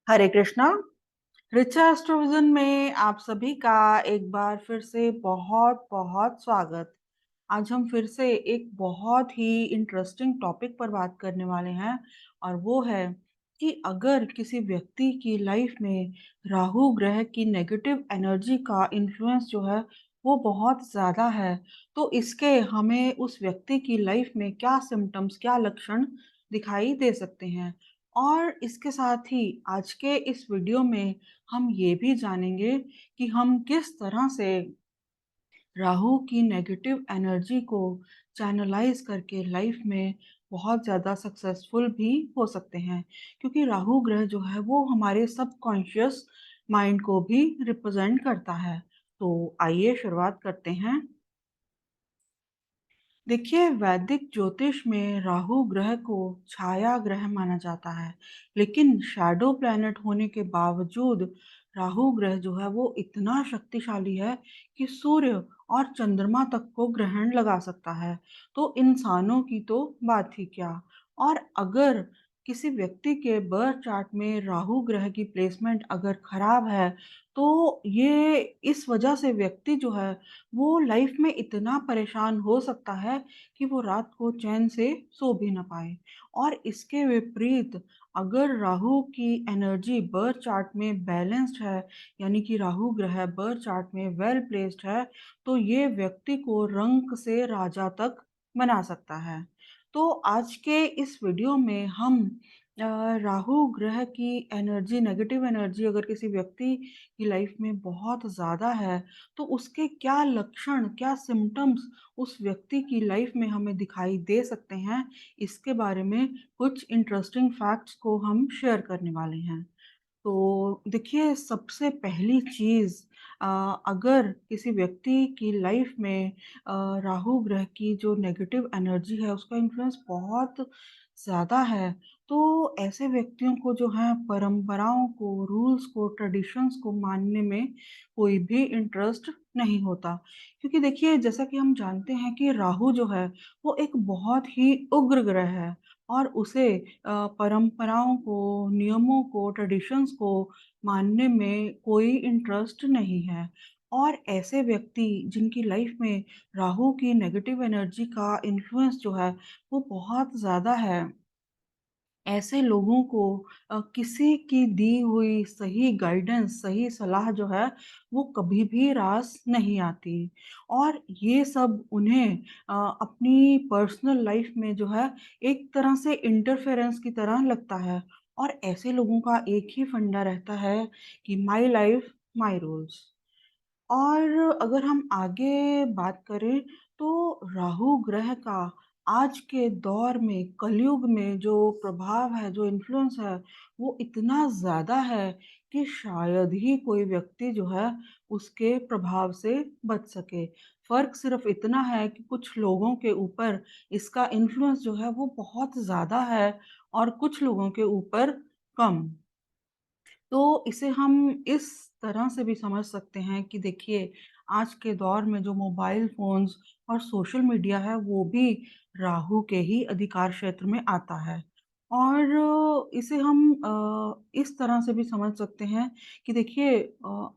हरे कृष्णा। ऋचा एस्ट्रोविजन में आप सभी का एक बार फिर से बहुत बहुत स्वागत। आज हम फिर से एक बहुत ही इंटरेस्टिंग टॉपिक पर बात करने वाले हैं और वो है कि अगर किसी व्यक्ति की लाइफ में राहु ग्रह की नेगेटिव एनर्जी का इन्फ्लुएंस जो है वो बहुत ज़्यादा है, तो इसके हमें उस व्यक्ति की लाइफ में क्या सिम्टम्स, क्या लक्षण दिखाई दे सकते हैं। और इसके साथ ही आज के इस वीडियो में हम ये भी जानेंगे कि हम किस तरह से राहु की नेगेटिव एनर्जी को चैनलाइज करके लाइफ में बहुत ज़्यादा सक्सेसफुल भी हो सकते हैं, क्योंकि राहु ग्रह जो है वो हमारे सबकॉन्शियस माइंड को भी रिप्रेजेंट करता है। तो आइए शुरुआत करते हैं। देखिए, वैदिक ज्योतिष में राहु ग्रह को छाया ग्रह माना जाता है, लेकिन शैडो प्लैनेट होने के बावजूद राहु ग्रह जो है वो इतना शक्तिशाली है कि सूर्य और चंद्रमा तक को ग्रहण लगा सकता है। तो इंसानों की तो बात ही क्या। और अगर किसी व्यक्ति के बर्थ चार्ट में राहु ग्रह की प्लेसमेंट अगर खराब है, तो ये इस वजह से व्यक्ति जो है वो लाइफ में इतना परेशान हो सकता है कि वो रात को चैन से सो भी ना पाए। और इसके विपरीत अगर राहु की एनर्जी बर्थ चार्ट में बैलेंस्ड है, यानी कि राहु ग्रह बर्थ चार्ट में वेल प्लेस्ड है, तो ये व्यक्ति को रंक से राजा तक बना सकता है। तो आज के इस वीडियो में हम अ, राहु ग्रह की एनर्जी, नेगेटिव एनर्जी अगर किसी व्यक्ति की लाइफ में बहुत ज़्यादा है, तो उसके क्या लक्षण, क्या सिम्टम्स उस व्यक्ति की लाइफ में हमें दिखाई दे सकते हैं, इसके बारे में कुछ इंटरेस्टिंग फैक्ट्स को हम शेयर करने वाले हैं। तो देखिए, सबसे पहली चीज़, अगर किसी व्यक्ति की लाइफ में राहु ग्रह की जो नेगेटिव एनर्जी है उसका इन्फ्लुएंस बहुत ज़्यादा है, तो ऐसे व्यक्तियों को जो है परंपराओं को, रूल्स को, ट्रेडिशंस को मानने में कोई भी इंटरेस्ट नहीं होता। क्योंकि देखिए, जैसा कि हम जानते हैं कि राहु जो है वो एक बहुत ही उग्र ग्रह है और उसे परंपराओं को, नियमों को, ट्रेडिशंस को मानने में कोई इंटरेस्ट नहीं है। और ऐसे व्यक्ति जिनकी लाइफ में राहु की नेगेटिव एनर्जी का इन्फ्लुएंस जो है वो बहुत ज़्यादा है, ऐसे लोगों को किसी की दी हुई सही गाइडेंस, सही सलाह जो है वो कभी भी रास नहीं आती। और ये सब उन्हें अपनी पर्सनल लाइफ में जो है एक तरह से इंटरफेरेंस की तरह लगता है। और ऐसे लोगों का एक ही फंडा रहता है कि माई लाइफ माई रूल्स। और अगर हम आगे बात करें, तो राहु ग्रह का आज के दौर में, कलयुग में जो प्रभाव है, जो इन्फ्लुएंस है, वो इतना ज़्यादा है कि शायद ही कोई व्यक्ति जो है उसके प्रभाव से बच सके। फ़र्क सिर्फ इतना है कि कुछ लोगों के ऊपर इसका इन्फ्लुएंस जो है वो बहुत ज़्यादा है और कुछ लोगों के ऊपर कम। तो इसे हम इस तरह से भी समझ सकते हैं कि देखिए, आज के दौर में जो मोबाइल फ़ोन्स और सोशल मीडिया है वो भी राहु के ही अधिकार क्षेत्र में आता है। और इसे हम इस तरह से भी समझ सकते हैं कि देखिए,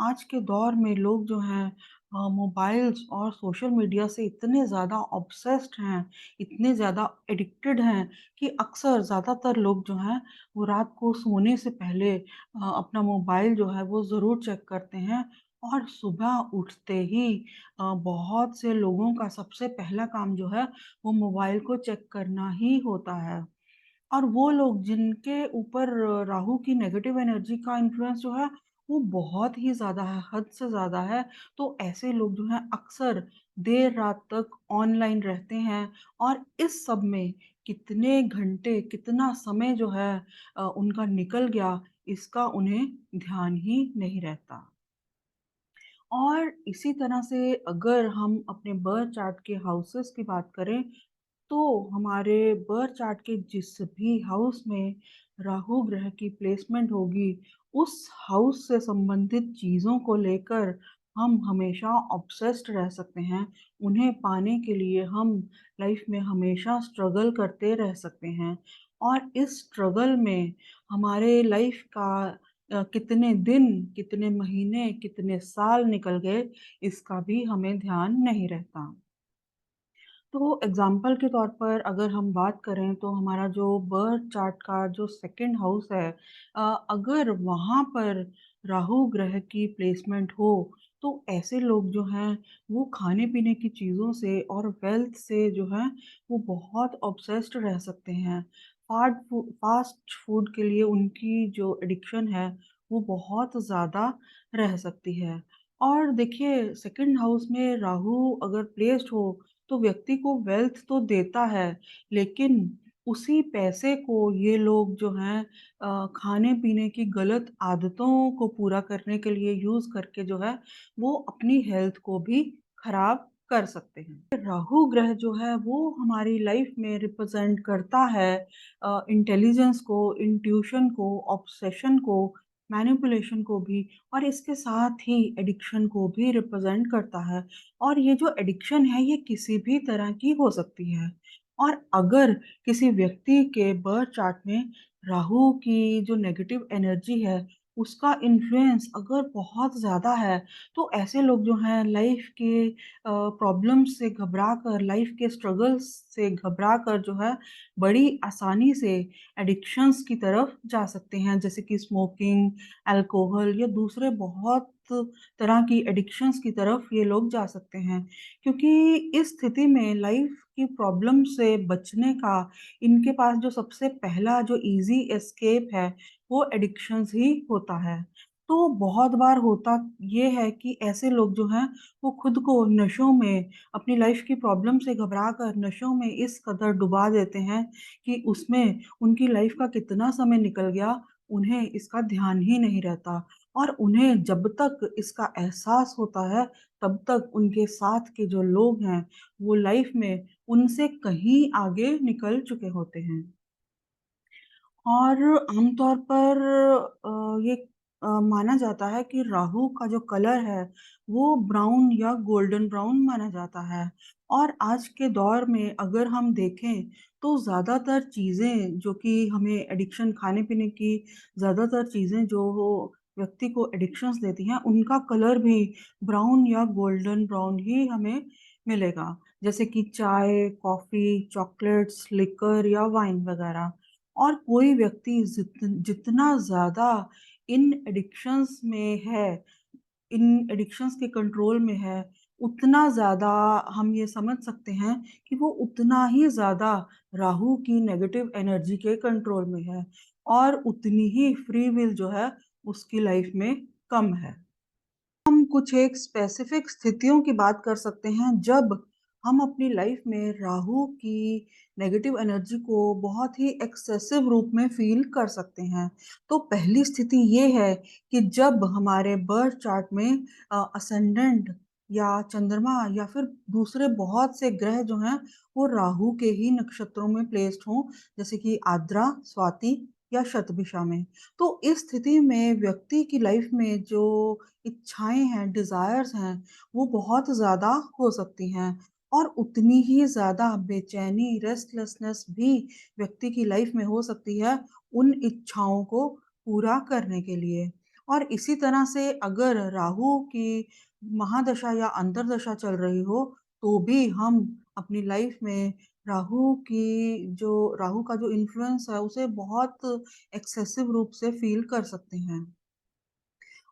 आज के दौर में लोग जो हैं मोबाइल्स और सोशल मीडिया से इतने ज़्यादा ऑब्सेस्ड हैं, इतने ज़्यादा एडिक्टेड हैं कि अक्सर ज़्यादातर लोग जो हैं वो रात को सोने से पहले अपना मोबाइल जो है वो ज़रूर चेक करते हैं। और सुबह उठते ही बहुत से लोगों का सबसे पहला काम जो है वो मोबाइल को चेक करना ही होता है। और वो लोग जिनके ऊपर राहु की नेगेटिव एनर्जी का इन्फ्लुएंस जो है वो बहुत ही ज़्यादा है, हद से ज़्यादा है, तो ऐसे लोग जो हैं अक्सर देर रात तक ऑनलाइन रहते हैं। और इस सब में कितने घंटे, कितना समय जो है उनका निकल गया, इसका उन्हें ध्यान ही नहीं रहता। और इसी तरह से अगर हम अपने बर्थ चार्ट के हाउसेस की बात करें, तो हमारे बर्थ चार्ट के जिस भी हाउस में राहु ग्रह की प्लेसमेंट होगी, उस हाउस से संबंधित चीज़ों को लेकर हम हमेशा ऑब्सेस्ड रह सकते हैं। उन्हें पाने के लिए हम लाइफ में हमेशा स्ट्रगल करते रह सकते हैं। और इस स्ट्रगल में हमारे लाइफ का कितने दिन, कितने महीने, कितने साल निकल गए, इसका भी हमें ध्यान नहीं रहता। तो एग्ज़ाम्पल के तौर पर अगर हम बात करें तो हमारा जो बर्थ चार्ट का जो सेकंड हाउस है, अगर वहाँ पर राहु ग्रह की प्लेसमेंट हो, तो ऐसे लोग जो हैं वो खाने-पीने की चीज़ों से और वेल्थ से जो है वो बहुत ऑब्सेस्ड रह सकते हैं। फ़ास्ट फूड के लिए उनकी जो एडिक्शन है वो बहुत ज़्यादा रह सकती है। और देखिए सेकंड हाउस में राहु अगर प्लेस्ड हो तो व्यक्ति को वेल्थ तो देता है, लेकिन उसी पैसे को ये लोग जो हैं खाने-पीने की गलत आदतों को पूरा करने के लिए यूज़ करके जो है, वो अपनी हेल्थ को भी खराब कर सकते हैं। राहु ग्रह जो है वो हमारी लाइफ में रिप्रेज़ेंट करता है इंटेलिजेंस को, इंट्यूशन को, ऑब्सेशन को, मैनिपुलेशन को भी और इसके साथ ही एडिक्शन को भी रिप्रेज़ेंट करता है। और ये जो एडिक्शन है ये किसी भी तरह की हो सकती है। और अगर किसी व्यक्ति के बर्थ चार्ट में राहु की जो नेगेटिव एनर्जी है, उसका इन्फ्लुएंस अगर बहुत ज़्यादा है, तो ऐसे लोग जो हैं लाइफ़ के प्रॉब्लम्स से घबराकर, लाइफ़ के स्ट्रगल्स से घबराकर जो है, बड़ी आसानी से एडिक्शंस की तरफ जा सकते हैं, जैसे कि स्मोकिंग, अल्कोहल या दूसरे बहुत तरह की एडिक्शंस की तरफ ये लोग जा सकते हैं। क्योंकि इस स्थिति में लाइफ की प्रॉब्लम से बचने का इनके पास जो सबसे पहला जो ईज़ी एस्केप है, वो एडिक्शंस ही होता है। तो बहुत बार होता ये है कि ऐसे लोग जो हैं, वो खुद को नशों में अपनी लाइफ की प्रॉब्लम से घबरा कर नशों में इस कदर डुबा देते हैं कि उसमें उनकी लाइफ का कितना समय निकल गया, उन्हें इसका ध्यान ही नहीं रहता। और उन्हें जब तक इसका एहसास होता है, तब तक उनके साथ के जो लोग हैं, वो लाइफ में उनसे कहीं आगे निकल चुके होते हैं। और आमतौर पर ये माना जाता है कि राहु का जो कलर है, वो ब्राउन या गोल्डन ब्राउन माना जाता है। और आज के दौर में अगर हम देखें, तो ज़्यादातर चीज़ें जो कि हमें एडिक्शन खाने-पीने की ज़्यादातर चीज़ें जो वो व्यक्ति को एडिक्शंस देती हैं, उनका कलर भी ब्राउन या गोल्डन ब्राउन ही हमें मिलेगा। जैसे कि चाय, कॉफ़ी, चॉकलेट्स, लिकर या वाइन वगैरह। और कोई व्यक्ति जितना ज़्यादा इन एडिक्शंस में है, इन एडिक्शंस के कंट्रोल में है, उतना ज़्यादा हम ये समझ सकते हैं कि वो उतना ही ज़्यादा राहु की नेगेटिव एनर्जी के कंट्रोल में है और उतनी ही फ्री विल जो है उसकी लाइफ में कम है। हम कुछ एक स्पेसिफिक स्थितियों की बात कर सकते हैं जब हम अपनी लाइफ में राहु की नेगेटिव एनर्जी को बहुत ही एक्सेसिव रूप में फील कर सकते हैं। तो पहली स्थिति ये है कि जब हमारे बर्थ चार्ट में असेंडेंट या चंद्रमा या फिर दूसरे बहुत से ग्रह जो हैं वो राहु के ही नक्षत्रों में प्लेस्ड हों, जैसे कि आद्रा, स्वाति या शतभिषा में। तो इस स्थिति में व्यक्ति की लाइफ में जो इच्छाएँ हैं, डिज़ायर्स हैं, वो बहुत ज़्यादा हो सकती हैं और उतनी ही ज़्यादा बेचैनी, रेस्टलेसनेस भी व्यक्ति की लाइफ़ में हो सकती है, उन इच्छाओं को पूरा करने के लिए। और इसी तरह से अगर राहु की महादशा या अंतर्दशा चल रही हो, तो भी हम अपनी लाइफ़ में राहु का जो इन्फ्लुएंस है, उसे बहुत एक्सेसिव रूप से फ़ील कर सकते हैं।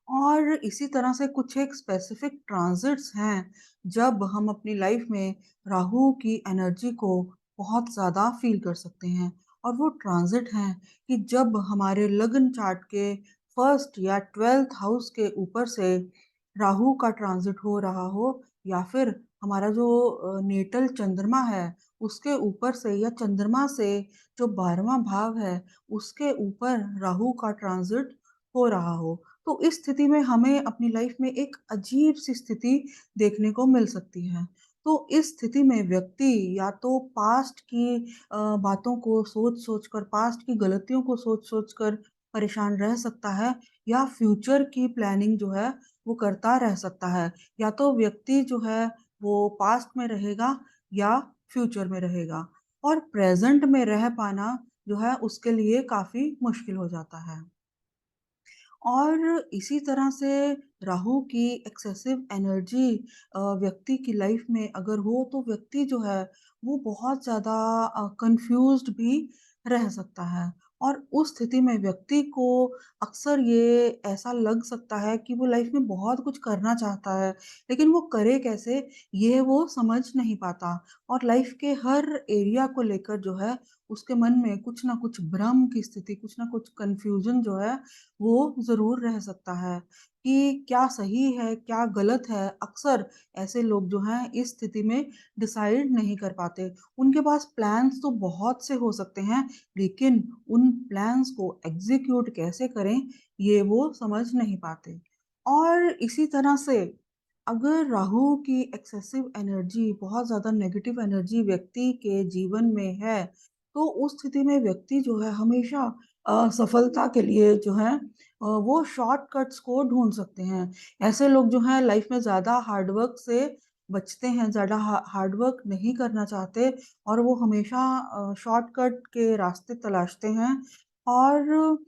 और इसी तरह से कुछ एक स्पेसिफिक ट्रांजिट्स हैं, जब हम अपनी लाइफ में राहु की एनर्जी को बहुत ज़्यादा फ़ील कर सकते हैं। और वो ट्रांजिट हैं कि जब हमारे लग्न चार्ट के फर्स्ट या 12th हाउस के ऊपर से राहु का ट्रांजिट हो रहा हो या फिर हमारा जो नेटल चंद्रमा है, उसके ऊपर से या चंद्रमा से जो 12वाँ भाव है, उसके ऊपर राहु का ट्रांजिट हो रहा हो। तो इस स्थिति में हमें अपनी लाइफ में एक अजीब-सी स्थिति देखने को मिल सकती है। तो इस स्थिति में व्यक्ति या तो पास्ट की बातों को सोच-सोच कर, पास्ट की गलतियों को सोच-सोच कर परेशान रह सकता है या फ्यूचर की प्लानिंग जो है, वो करता रह सकता है। या तो व्यक्ति जो है, वो पास्ट में रहेगा या फ्यूचर में रहेगा और प्रेज़ेंट में रह पाना जो है, उसके लिए काफ़ी मुश्किल हो जाता है। और इसी तरह से राहु की एक्सेसिव एनर्जी व्यक्ति की लाइफ में अगर हो तो व्यक्ति जो है वो बहुत ज़्यादा कंफ्यूज्ड भी रह सकता है और उस स्थिति में व्यक्ति को अक्सर ये ऐसा लग सकता है कि वो लाइफ में बहुत कुछ करना चाहता है, लेकिन वो करे कैसे ये वो समझ नहीं पाता और लाइफ के हर एरिया को लेकर जो है उसके मन में कुछ ना कुछ भ्रम की स्थिति, कुछ ना कुछ कन्फ्यूज़न जो है वो ज़रूर रह सकता है कि क्या सही है, क्या गलत है। अक्सर ऐसे लोग जो हैं इस स्थिति में डिसाइड नहीं कर पाते। उनके पास प्लान्स तो बहुत से हो सकते हैं, लेकिन उन प्लान्स को एग्ज़ीक्यूट कैसे करें, ये वो समझ नहीं पाते। और इसी तरह से अगर राहु की एक्सेसिव एनर्जी, बहुत ज़्यादा नेगेटिव एनर्जी व्यक्ति के जीवन में है, तो उस स्थिति में व्यक्ति जो है हमेशा सफलता के लिए जो है वो शॉर्टकट्स को ढूँढ सकते हैं। ऐसे लोग जो हैं लाइफ में ज़्यादा हार्ड वर्क से बचते हैं, ज़्यादा हार्ड वर्क नहीं करना चाहते और वो हमेशा शॉर्टकट के रास्ते तलाशते हैं और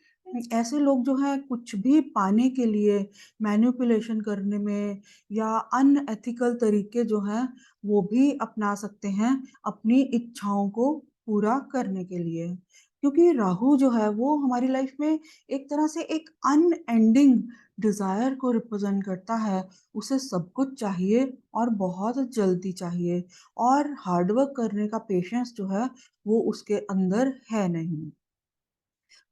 ऐसे लोग जो हैं कुछ भी पाने के लिए मैनिपुलेशन करने में या अनएथिकल तरीके जो हैं वो भी अपना सकते हैं अपनी इच्छाओं को पूरा करने के लिए। क्योंकि राहु जो है वो हमारी लाइफ में एक तरह से एक अनएंडिंग डिज़ायर को रिप्रेज़ेंट करता है। उसे सब कुछ चाहिए और बहुत जल्दी चाहिए और हार्ड वर्क करने का पेशेंस जो है वो उसके अंदर है नहीं।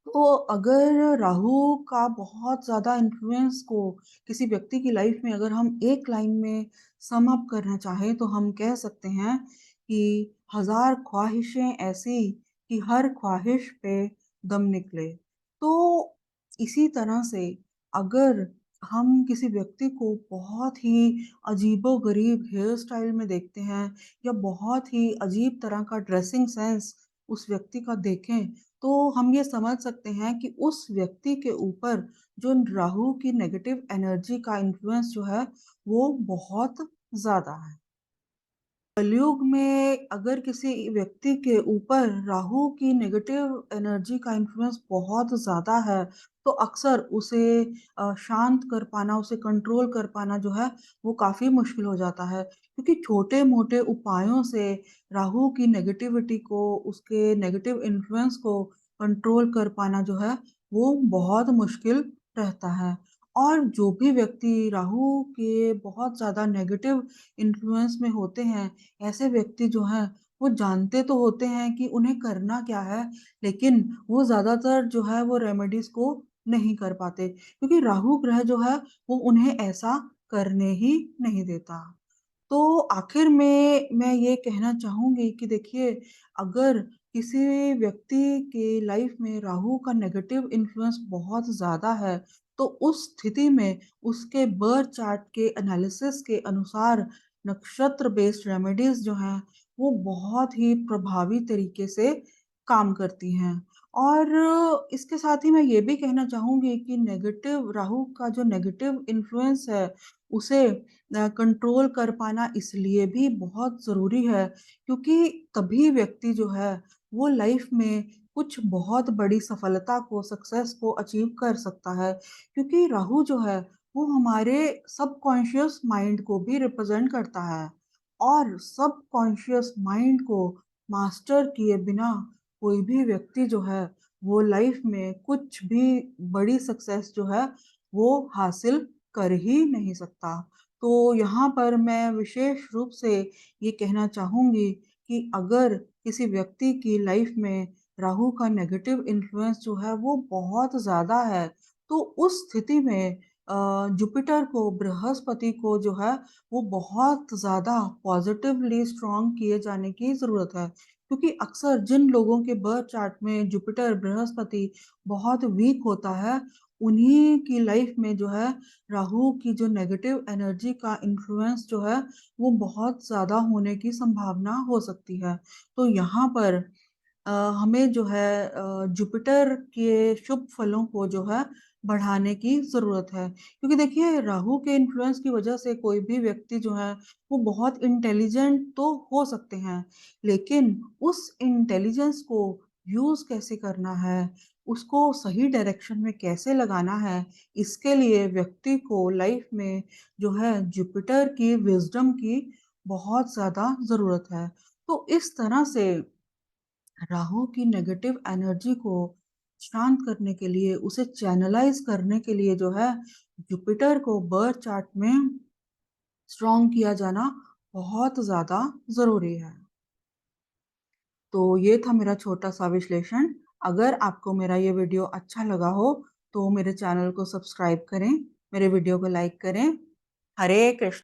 तो अगर राहु का बहुत ज़्यादा इन्फ्लुएंस को किसी व्यक्ति की लाइफ में अगर हम एक लाइन में सम अप करना चाहें तो हम कह सकते हैं कि हज़ार ख्वाहिशें ऐसी कि हर ख्वाहिश पे दम निकले। तो इसी तरह से अगर हम किसी व्यक्ति को बहुत ही अजीबो-गरीब हेयर स्टाइल में देखते हैं या बहुत ही अजीब तरह का ड्रेसिंग सेंस उस व्यक्ति का देखें तो हम ये समझ सकते हैं कि उस व्यक्ति के ऊपर जो राहु की नेगेटिव एनर्जी का इन्फ्लुएंस जो है, वो बहुत ज़्यादा है। कलयुग में अगर किसी व्यक्ति के ऊपर राहु की नेगेटिव एनर्जी का इन्फ्लुएंस बहुत ज़्यादा है, तो अक्सर उसे शांत कर पाना, उसे कंट्रोल कर पाना जो है, वो काफ़ी मुश्किल हो जाता है। क्योंकि छोटे-मोटे उपायों से राहु की नेगेटिविटी को, उसके नेगेटिव इन्फ्लुएंस को कंट्रोल कर पाना जो है, वो बहुत मुश्किल रहता है। और जो भी व्यक्ति राहु के बहुत ज़्यादा नेगेटिव इन्फ्लुएंस में होते हैं, ऐसे व्यक्ति जो हैं, वो जानते तो होते हैं कि उन्हें करना क्या है, लेकिन वो ज़्यादातर जो है वो रेमेडीज़ को नहीं कर पाते, क्योंकि राहु ग्रह जो है, वो उन्हें ऐसा करने ही नहीं देता। तो आखिर में मैं ये कहना चाहूँगी कि देखिए, अगर किसी व्यक्ति के लाइफ में राहु का नेगेटिव इन्फ्लुएंस बहुत ज़्यादा है, तो उस स्थिति में उसके बर्थ चार्ट के एनालिसिस के अनुसार नक्षत्र बेस्ड रेमेडीज़ जो हैं, वो बहुत ही प्रभावी तरीके से काम करती हैं। और इसके साथ ही मैं ये भी कहना चाहूँगी कि नेगेटिव राहु का जो नेगेटिव इन्फ्लुएंस है, उसे कंट्रोल कर पाना इसलिए भी बहुत ज़रूरी है क्योंकि तभी व्यक्ति जो है वो लाइफ में कुछ बहुत बड़ी सफलता को सक्सेस को अचीव कर सकता है क्योंकि राहु जो है वो हमारे सबकॉन्शियस माइंड को भी रिप्रेजेंट करता है और सबकॉन्शियस माइंड को मास्टर किए बिना कोई भी व्यक्ति जो है वो लाइफ में कुछ भी बड़ी सक्सेस जो है वो हासिल कर ही नहीं सकता। तो यहाँ पर मैं विशेष रूप से ये कहना चाहूँगी कि अगर किसी व्यक्ति की लाइफ में राहु का नेगेटिव इन्फ्लुएंस जो है वो बहुत ज़्यादा है, तो उस स्थिति में जुपिटर को, बृहस्पति को जो है वो बहुत ज़्यादा पॉजिटिवली स्ट्रॉन्ग किए जाने की ज़रूरत है। क्योंकि अक्सर जिन लोगों के बर्थ चार्ट में जुपिटर, बृहस्पति बहुत वीक होता है, उन्हीं की लाइफ में जो है राहु की जो नेगेटिव एनर्जी का इन्फ्लुएंस जो है वो बहुत ज़्यादा होने की संभावना हो सकती है। तो यहाँ पर अ, हमें जो है जुपिटर के शुभ फलों को जो है बढ़ाने की ज़रूरत है। क्योंकि देखिए राहु के इन्फ्लुएंस की वज़ह से कोई भी व्यक्ति जो है वो बहुत इंटेलिजेंट तो हो सकते हैं, लेकिन उस इंटेलिजेंस को यूज़ कैसे करना है, उसको सही डायरेक्शन में कैसे लगाना है, इसके लिए व्यक्ति को लाइफ में जो है जुपिटर की विज़डम की बहुत ज़्यादा ज़रूरत है। तो इस तरह से राहु की नेगेटिव एनर्जी को शांत करने के लिए, उसे चैनलाइज़ करने के लिए जो है जुपिटर को बर्थ चार्ट में स्ट्रॉन्ग किया जाना बहुत ज़्यादा ज़रूरी है। तो ये था मेरा छोटा-सा विश्लेषण। अगर आपको मेरा ये वीडियो अच्छा लगा हो, तो मेरे चैनल को सब्सक्राइब करें, मेरे वीडियो को लाइक करें। हरे कृष्ण।